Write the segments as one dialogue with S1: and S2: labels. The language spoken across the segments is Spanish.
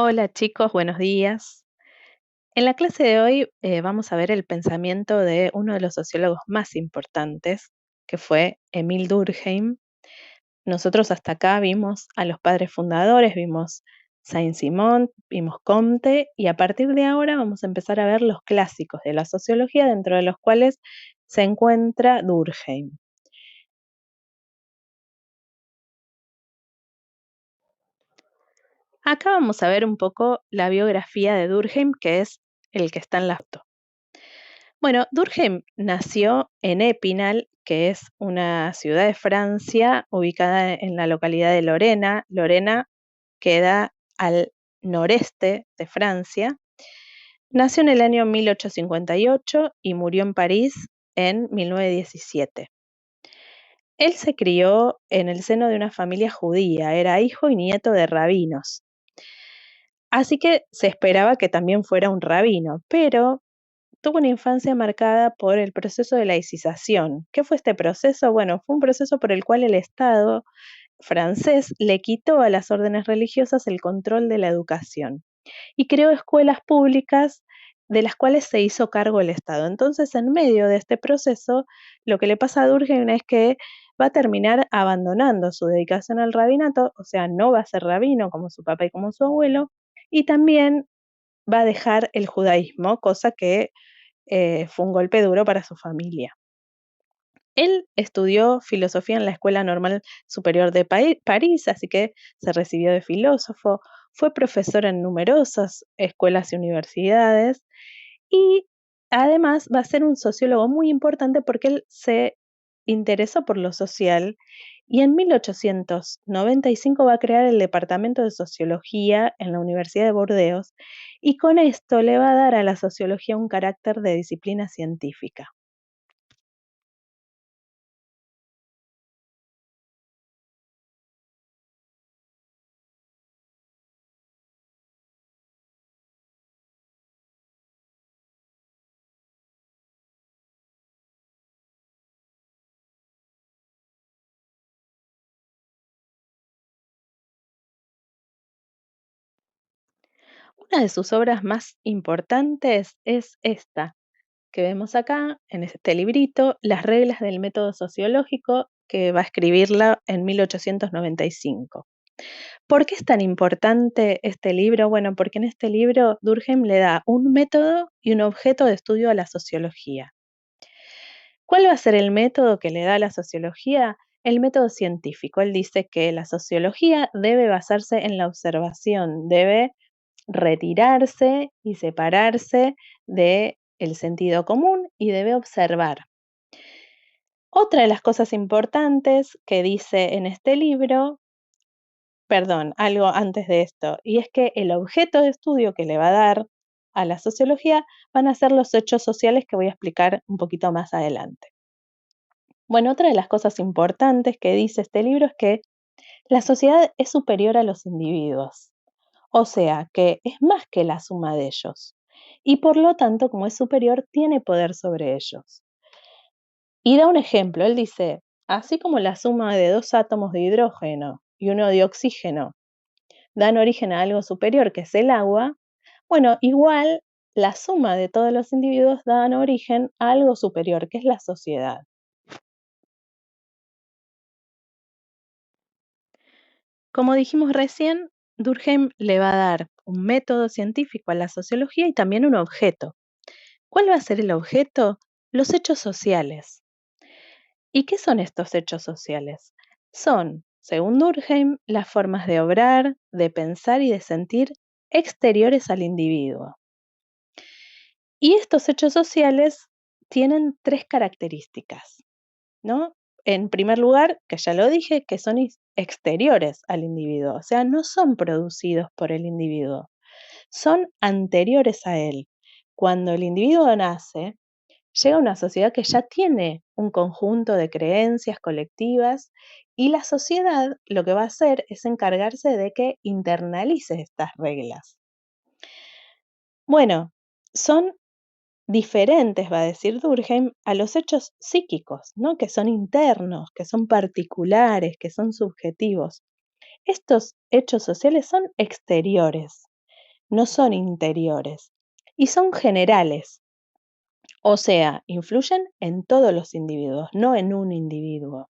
S1: Hola chicos, buenos días. En la clase de hoy vamos a ver el pensamiento de uno de los sociólogos más importantes, que fue Emil Durkheim. Nosotros hasta acá vimos a los padres fundadores, vimos Saint-Simon, vimos Comte, y a partir de ahora vamos a empezar a ver los clásicos de la sociología, dentro de los cuales se encuentra Durkheim. Acá vamos a ver un poco la biografía de Durkheim, que es el que está en la foto. Bueno, Durkheim nació en Épinal, que es una ciudad de Francia ubicada en la localidad de Lorena. Lorena queda al noreste de Francia. Nació en el año 1858 y murió en París en 1917. Él se crió en el seno de una familia judía, era hijo y nieto de rabinos. Así que se esperaba que también fuera un rabino, pero tuvo una infancia marcada por el proceso de laicización. ¿Qué fue este proceso? Bueno, fue un proceso por el cual el Estado francés le quitó a las órdenes religiosas el control de la educación y creó escuelas públicas de las cuales se hizo cargo el Estado. Entonces, en medio de este proceso, lo que le pasa a Durkheim es que va a terminar abandonando su dedicación al rabinato, o sea, no va a ser rabino como su papá y como su abuelo, y también va a dejar el judaísmo, cosa que fue un golpe duro para su familia. Él estudió filosofía en la Escuela Normal Superior de París, así que se recibió de filósofo, fue profesor en numerosas escuelas y universidades y además va a ser un sociólogo muy importante porque él se interesó por lo social y en 1895 va a crear el Departamento de Sociología en la Universidad de Burdeos y con esto le va a dar a la sociología un carácter de disciplina científica. Una de sus obras más importantes es esta, que vemos acá en este librito, Las reglas del método sociológico, que va a escribirla en 1895. ¿Por qué es tan importante este libro? Bueno, porque en este libro Durkheim le da un método y un objeto de estudio a la sociología. ¿Cuál va a ser el método que le da a la sociología? El método científico. Él dice que la sociología debe basarse en la observación, debe retirarse y separarse de el sentido común y debe observar. Otra de las cosas importantes que dice en este libro, perdón, algo antes de esto, y es que el objeto de estudio que le va a dar a la sociología van a ser los hechos sociales que voy a explicar un poquito más adelante. Bueno, otra de las cosas importantes que dice este libro es que la sociedad es superior a los individuos. O sea, que es más que la suma de ellos. Y por lo tanto, como es superior, tiene poder sobre ellos. Y da un ejemplo, él dice, así como la suma de dos átomos de hidrógeno y uno de oxígeno dan origen a algo superior, que es el agua, bueno, igual la suma de todos los individuos dan origen a algo superior, que es la sociedad. Como dijimos recién, Durkheim le va a dar un método científico a la sociología y también un objeto. ¿Cuál va a ser el objeto? Los hechos sociales. ¿Y qué son estos hechos sociales? Son, según Durkheim, las formas de obrar, de pensar y de sentir exteriores al individuo. Y estos hechos sociales tienen tres características, ¿no? En primer lugar, que ya lo dije, que son exteriores al individuo, o sea, no son producidos por el individuo, son anteriores a él. Cuando el individuo nace, llega a una sociedad que ya tiene un conjunto de creencias colectivas y la sociedad lo que va a hacer es encargarse de que internalice estas reglas. Bueno, son diferentes, va a decir Durkheim, a los hechos psíquicos, ¿no? Que son internos, que son particulares, que son subjetivos. Estos hechos sociales son exteriores. no son interiores y son generales, o sea, influyen en todos los individuos, no en un individuo.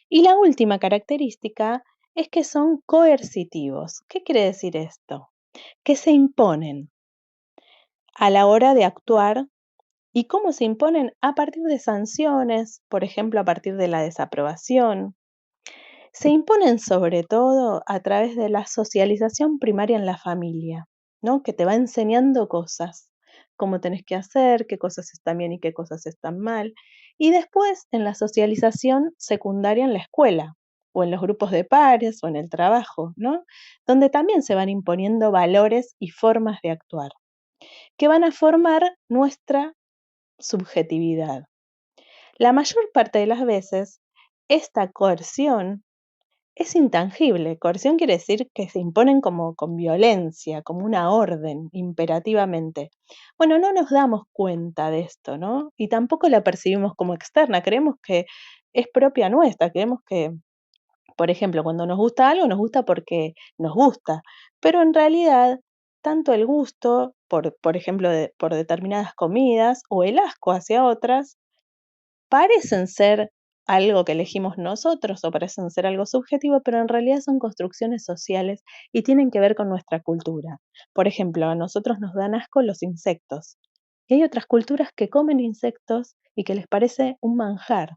S1: Y la última característica es que son coercitivos. ¿Qué quiere decir esto? Que se imponen a la hora de actuar. ¿Y cómo se imponen? A partir de sanciones, por ejemplo, a partir de la desaprobación. Se imponen sobre todo a través de la socialización primaria en la familia, ¿no? Que te va enseñando cosas, cómo tenés que hacer, qué cosas están bien y qué cosas están mal. Y después en la socialización secundaria en la escuela, o en los grupos de pares, o en el trabajo, ¿no? Donde también se van imponiendo valores y formas de actuar, que van a formar nuestra subjetividad. La mayor parte de las veces, esta coerción es intangible. Coerción quiere decir que se imponen como con violencia, como una orden, imperativamente. Bueno, no nos damos cuenta de esto, ¿no? Y tampoco la percibimos como externa, creemos que es propia nuestra, creemos que, por ejemplo, cuando nos gusta algo, nos gusta porque nos gusta, pero en realidad, tanto el gusto, por ejemplo, por determinadas comidas, o el asco hacia otras, parecen ser algo que elegimos nosotros o parecen ser algo subjetivo, pero en realidad son construcciones sociales y tienen que ver con nuestra cultura. Por ejemplo, a nosotros nos dan asco los insectos y hay otras culturas que comen insectos y que les parece un manjar.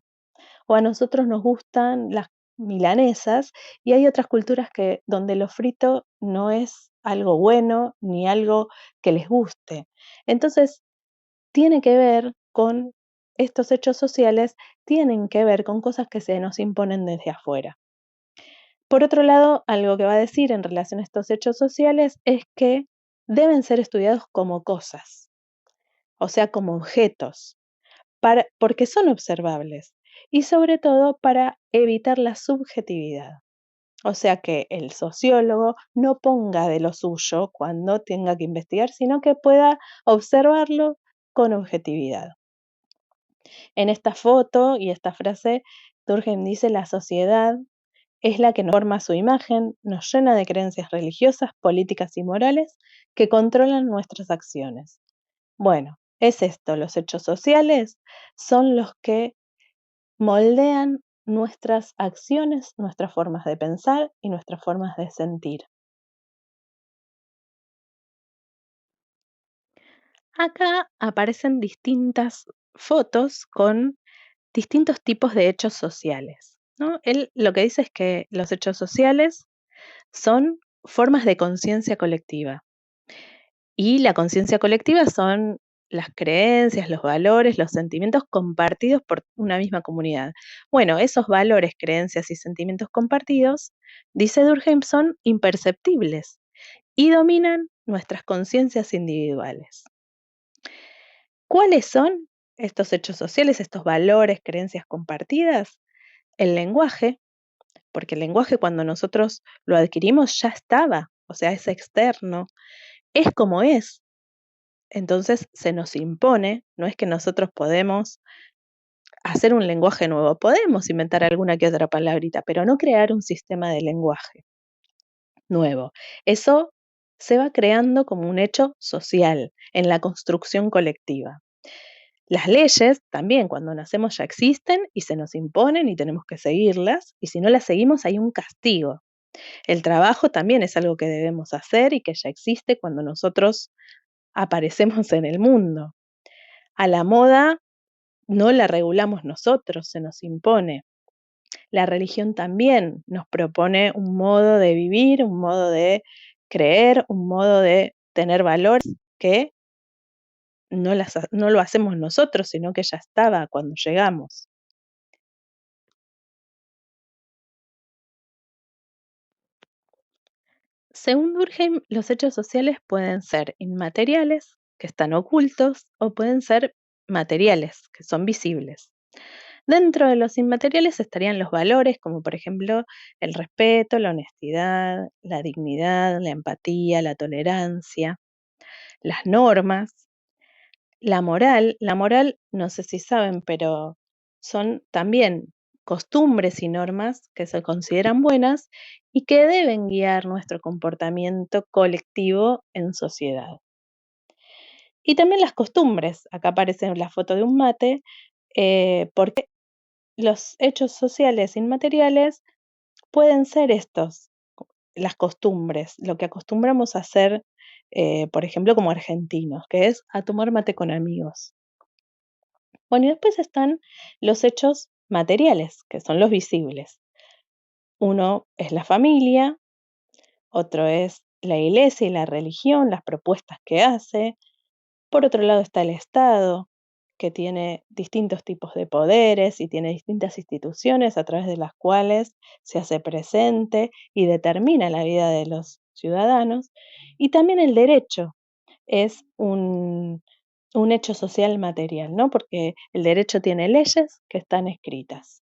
S1: O a nosotros nos gustan las milanesas y hay otras culturas que donde lo frito no es algo bueno ni algo que les guste. Entonces, tiene que ver con estos hechos sociales, tienen que ver con cosas que se nos imponen desde afuera. Por otro lado, algo que va a decir en relación a estos hechos sociales es que deben ser estudiados como cosas, o sea, como objetos, porque son observables y sobre todo para evitar la subjetividad. O sea, que el sociólogo no ponga de lo suyo cuando tenga que investigar, sino que pueda observarlo con objetividad. En esta foto y esta frase, Durkheim dice: la sociedad es la que nos forma su imagen, nos llena de creencias religiosas, políticas y morales que controlan nuestras acciones. Bueno, es esto, los hechos sociales son los que moldean nuestras acciones, nuestras formas de pensar y nuestras formas de sentir. Acá aparecen distintas fotos con distintos tipos de hechos sociales, ¿no? Él lo que dice es que los hechos sociales son formas de conciencia colectiva y la conciencia colectiva son las creencias, los valores, los sentimientos compartidos por una misma comunidad. Bueno, esos valores, creencias y sentimientos compartidos, dice Durkheim, son imperceptibles y dominan nuestras conciencias individuales. ¿Cuáles son estos hechos sociales, estos valores, creencias compartidas? El lenguaje, porque el lenguaje cuando nosotros lo adquirimos ya estaba, o sea, es externo, es como es, entonces se nos impone, no es que nosotros podemos hacer un lenguaje nuevo, podemos inventar alguna que otra palabrita, pero no crear un sistema de lenguaje nuevo. Eso se va creando como un hecho social en la construcción colectiva. Las leyes también cuando nacemos ya existen y se nos imponen y tenemos que seguirlas, y si no las seguimos hay un castigo. El trabajo también es algo que debemos hacer y que ya existe cuando nosotros aparecemos en el mundo. A la moda no la regulamos nosotros, se nos impone. La religión también nos propone un modo de vivir, un modo de creer, un modo de tener valores que no lo hacemos nosotros, sino que ya estaba cuando llegamos. Según Durkheim, los hechos sociales pueden ser inmateriales, que están ocultos, o pueden ser materiales, que son visibles. Dentro de los inmateriales estarían los valores, como por ejemplo el respeto, la honestidad, la dignidad, la empatía, la tolerancia, las normas, la moral. La moral, no sé si saben, pero son también costumbres y normas que se consideran buenas y que deben guiar nuestro comportamiento colectivo en sociedad. Y también las costumbres. Acá aparece la foto de un mate, porque los hechos sociales inmateriales pueden ser estos, las costumbres, lo que acostumbramos a hacer, por ejemplo, como argentinos, que es a tomar mate con amigos. Bueno, y después están los hechos materiales, que son los visibles. Uno es la familia, otro es la iglesia y la religión, las propuestas que hace. Por otro lado está el Estado, que tiene distintos tipos de poderes y tiene distintas instituciones a través de las cuales se hace presente y determina la vida de los ciudadanos. Y también el derecho es un hecho social material, ¿no? Porque el derecho tiene leyes que están escritas.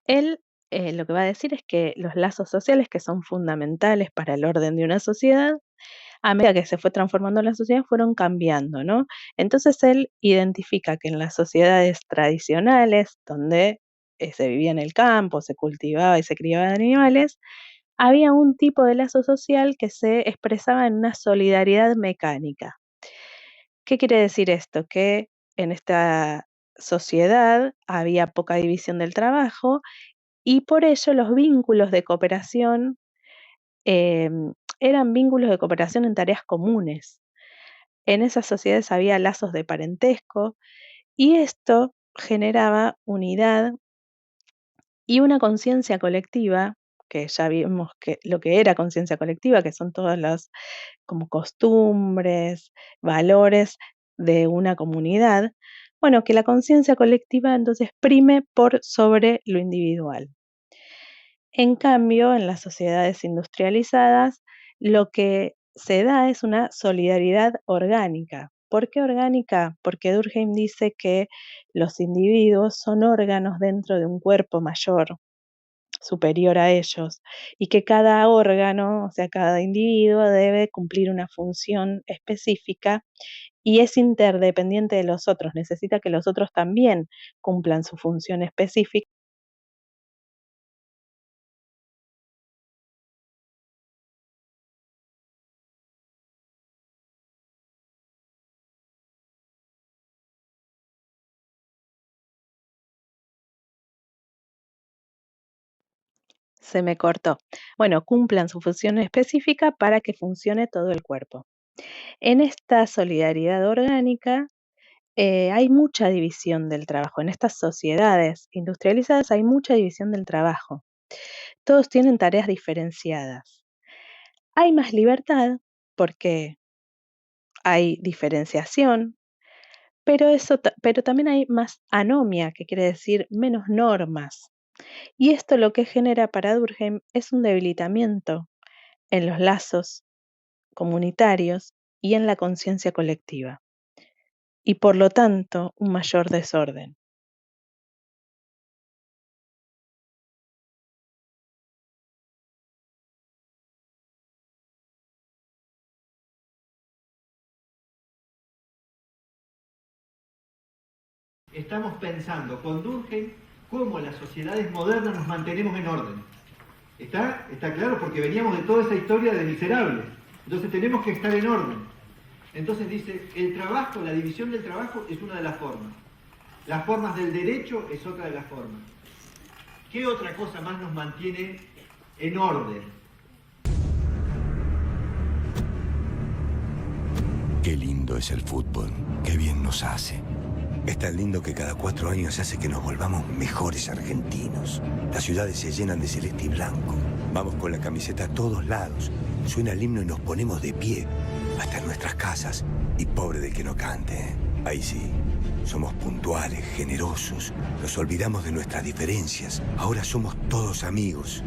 S1: Él, lo que va a decir es que los lazos sociales, que son fundamentales para el orden de una sociedad, a medida que se fue transformando la sociedad, fueron cambiando, ¿no? Entonces él identifica que en las sociedades tradicionales, donde se vivía en el campo, se cultivaba y se criaban animales, había un tipo de lazo social que se expresaba en una solidaridad mecánica. ¿Qué quiere decir esto? Que en esta sociedad había poca división del trabajo y por ello los vínculos de cooperación eran vínculos de cooperación en tareas comunes. En esas sociedades había lazos de parentesco y esto generaba unidad y una conciencia colectiva, que ya vimos que lo que era conciencia colectiva, que son todas las como costumbres, valores de una comunidad. Bueno, que la conciencia colectiva entonces prime por sobre lo individual. En cambio, en las sociedades industrializadas, lo que se da es una solidaridad orgánica. ¿Por qué orgánica? Porque Durkheim dice que los individuos son órganos dentro de un cuerpo mayor, superior a ellos, y que cada órgano, o sea, cada individuo debe cumplir una función específica y es interdependiente de los otros, necesita que los otros también cumplan su función específica. Se me cortó. Bueno, cumplan su función específica para que funcione todo el cuerpo. En esta solidaridad orgánica hay mucha división del trabajo. En estas sociedades industrializadas hay mucha división del trabajo. Todos tienen tareas diferenciadas. Hay más libertad porque hay diferenciación, pero, pero también hay más anomia, que quiere decir menos normas. Y esto lo que genera para Durkheim es un debilitamiento en los lazos comunitarios y en la conciencia colectiva, y por lo tanto un mayor desorden.
S2: Estamos pensando con Durkheim cómo las sociedades modernas nos mantenemos en orden. ¿Está? ¿Está claro? Porque veníamos de toda esa historia de miserables. Entonces tenemos que estar en orden. Entonces dice, el trabajo, la división del trabajo es una de las formas. Las formas del derecho es otra de las formas. ¿Qué otra cosa más nos mantiene en orden?
S3: Qué lindo es el fútbol, qué bien nos hace. Es tan lindo que cada 4 años hace que nos volvamos mejores argentinos. Las ciudades se llenan de celeste y blanco. Vamos con la camiseta a todos lados. Suena el himno y nos ponemos de pie, hasta en nuestras casas. Y pobre del que no cante, ¿eh? Ahí sí, somos puntuales, generosos. Nos olvidamos de nuestras diferencias. Ahora somos todos amigos.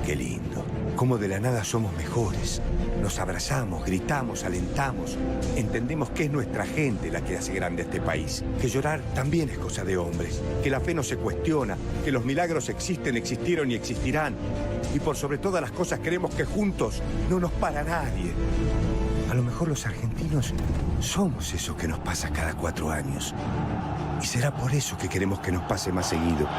S3: Qué lindo. Cómo de la nada somos mejores. Nos abrazamos, gritamos, alentamos. Entendemos que es nuestra gente la que hace grande a este país. Que llorar también es cosa de hombres. Que la fe no se cuestiona. Que los milagros existen, existieron y existirán. Y por sobre todas las cosas creemos que juntos no nos para nadie. A lo mejor los argentinos somos eso que nos pasa cada 4 años. Y será por eso que queremos que nos pase más seguido.